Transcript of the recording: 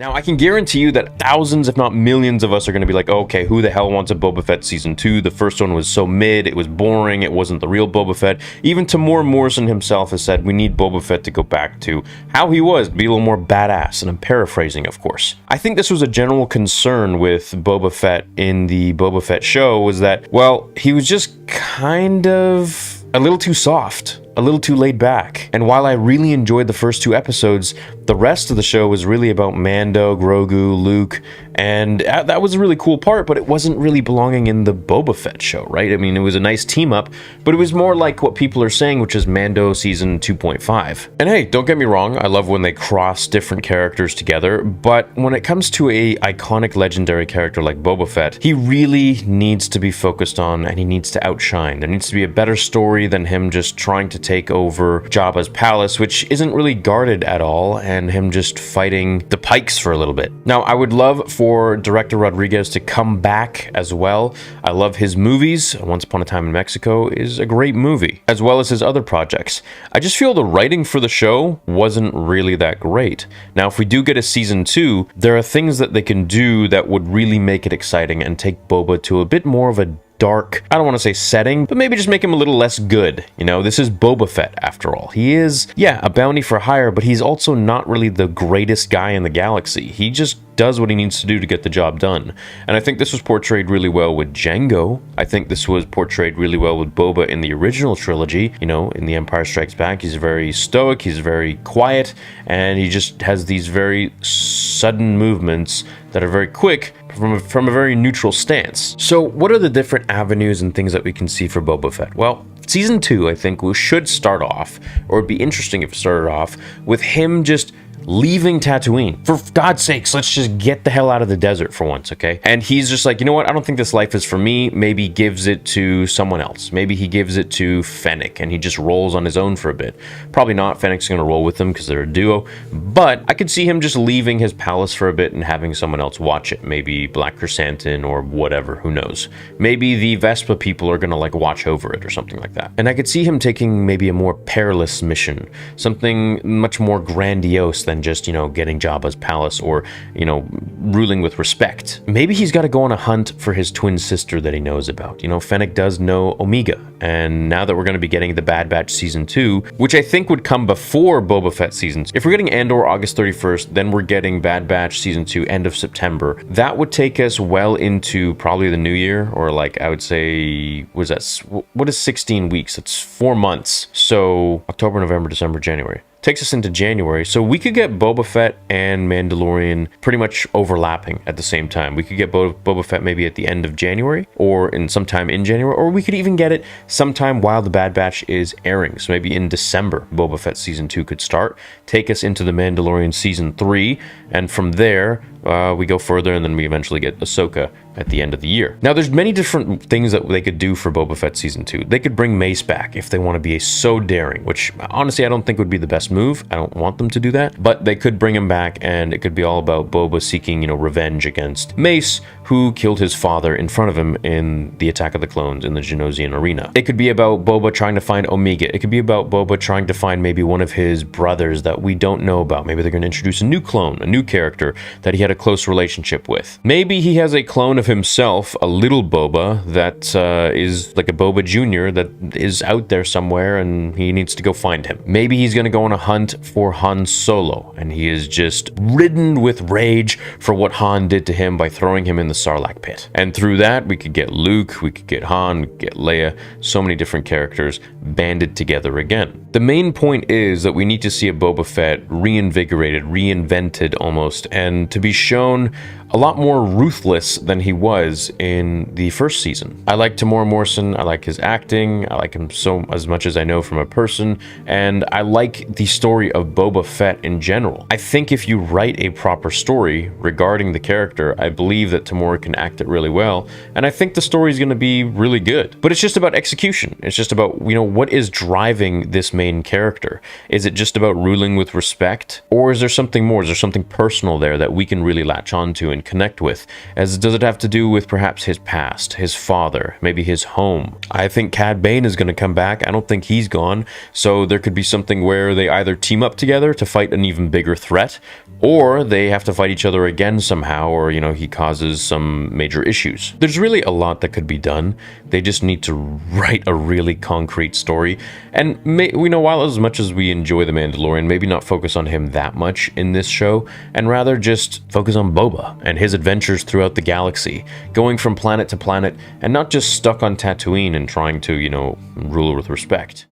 Now, I can guarantee you that thousands, if not millions of us are going to be like, okay, who the hell wants a Boba Fett Season 2? The first one was so mid, it was boring, it wasn't the real Boba Fett. Even Tamora Morrison himself has said, we need Boba Fett to go back to how he was, be a little more badass, and I'm paraphrasing, of course. I think this was a general concern with Boba Fett in the Boba Fett show, was that, well, he was just kind of a little too soft. A little too laid back. And while I really enjoyed the first 2 episodes, the rest of the show was really about Mando, Grogu, Luke, and that was a really cool part, but it wasn't really belonging in the Boba Fett show, right? I mean, it was a nice team up, but it was more like what people are saying, which is Mando season 2.5. And hey, don't get me wrong, I love when they cross different characters together, but when it comes to a iconic legendary character like Boba Fett, he really needs to be focused on, and he needs to outshine. There needs to be a better story than him just trying to take over Jabba's palace, which isn't really guarded at all, and him just fighting the Pikes for a little bit. Now, I would love for director Rodriguez to come back as well. I love his movies. Once Upon a Time in Mexico is a great movie, as well as his other projects. I just feel the writing for the show wasn't really that great. Now, if we do get a season 2, there are things that they can do that would really make it exciting and take Boba to a bit more of a dark, I don't want to say setting, but maybe just make him a little less good. You know, this is Boba Fett after all. He is, yeah, a bounty for hire, but he's also not really the greatest guy in the galaxy. He just does what he needs to do to get the job done. And I think this was portrayed really well with Jango. I think this was portrayed really well with Boba in the original trilogy. You know, in The Empire Strikes Back, he's very stoic, he's very quiet, and he just has these very sudden movements that are very quick from a very neutral stance. So what are the different avenues and things that we can see for Boba Fett? Well, season 2, I think, we should start off, or it'd be interesting if it started off, with him just leaving Tatooine. For God's sakes, let's just get the hell out of the desert for once, okay? And he's just like, you know what? I don't think this life is for me. Maybe gives it to someone else. Maybe he gives it to Fennec and he just rolls on his own for a bit. Probably not. Fennec's going to roll with him because they're a duo. But I could see him just leaving his palace for a bit and having someone else watch it. Maybe Black Chrysanthemum or whatever. Who knows? Maybe the Vespa people are going to like watch over it or something like that. And I could see him taking maybe a more perilous mission. Something much more grandiose than just, you know, getting Jabba's palace or, you know, ruling with respect. Maybe he's got to go on a hunt for his twin sister that he knows about. You know, Fennec does know Omega, and now that we're going to be getting the Bad Batch Season 2, which I think would come before Boba Fett Season 2. If we're getting Andor August 31st, then we're getting Bad Batch Season 2 end of September. That would take us well into probably the new year, or like I would say, what is 16 weeks? That's 4 months. So October, November, December, January. Takes us into January, so we could get Boba Fett and Mandalorian pretty much overlapping at the same time. We could get Boba Fett maybe at the end of January, or in sometime in January, or we could even get it sometime while the Bad Batch is airing. So maybe in December, Boba Fett Season 2 could start, take us into the Mandalorian Season 3, and from there, we go further, and then we eventually get Ahsoka at the end of the year. Now, there's many different things that they could do for Boba Fett Season 2. They could bring Mace back if they want to be so daring, which honestly I don't think would be the best move. I don't want them to do that, but they could bring him back, and it could be all about Boba seeking, you know, revenge against Mace, who killed his father in front of him in the Attack of the Clones in the Genosian arena. It could be about Boba trying to find Omega. It could be about Boba trying to find maybe one of his brothers that we don't know about. Maybe they're going to introduce a new clone, a new character that he had a close relationship with. Maybe he has a clone of himself, a little Boba, that is like a Boba Jr. that is out there somewhere and he needs to go find him. Maybe he's going to go on a hunt for Han Solo, and he is just ridden with rage for what Han did to him by throwing him in the Sarlacc pit. And through that, we could get Luke, we could get Han, we could get Leia, so many different characters banded together again. The main point is that we need to see a Boba Fett reinvigorated, reinvented almost, and to be shown a lot more ruthless than he was in the first season. I like Tamora Morrison, I like his acting, I like him so as much as I know from a person, and I like the story of Boba Fett in general. I think if you write a proper story regarding the character, I believe that Tamora can act it really well, and I think the story is going to be really good. But it's just about execution. It's just about, you know, what is driving this main character? Is it just about ruling with respect? Or is there something more? Is there something personal there that we can really latch on to and connect with? Does it have to do with perhaps his past, his father, maybe his home? I think Cad Bane is going to come back. I don't think he's gone. So there could be something where they either team up together to fight an even bigger threat, or they have to fight each other again somehow, or, he causes some major issues. There's really a lot that could be done. They just need to write a really concrete story. And while as much as we enjoy The Mandalorian, maybe not focus on him that much in this show, and rather just focus on Boba and his adventures throughout the galaxy, going from planet to planet, and not just stuck on Tatooine and trying to, rule with respect.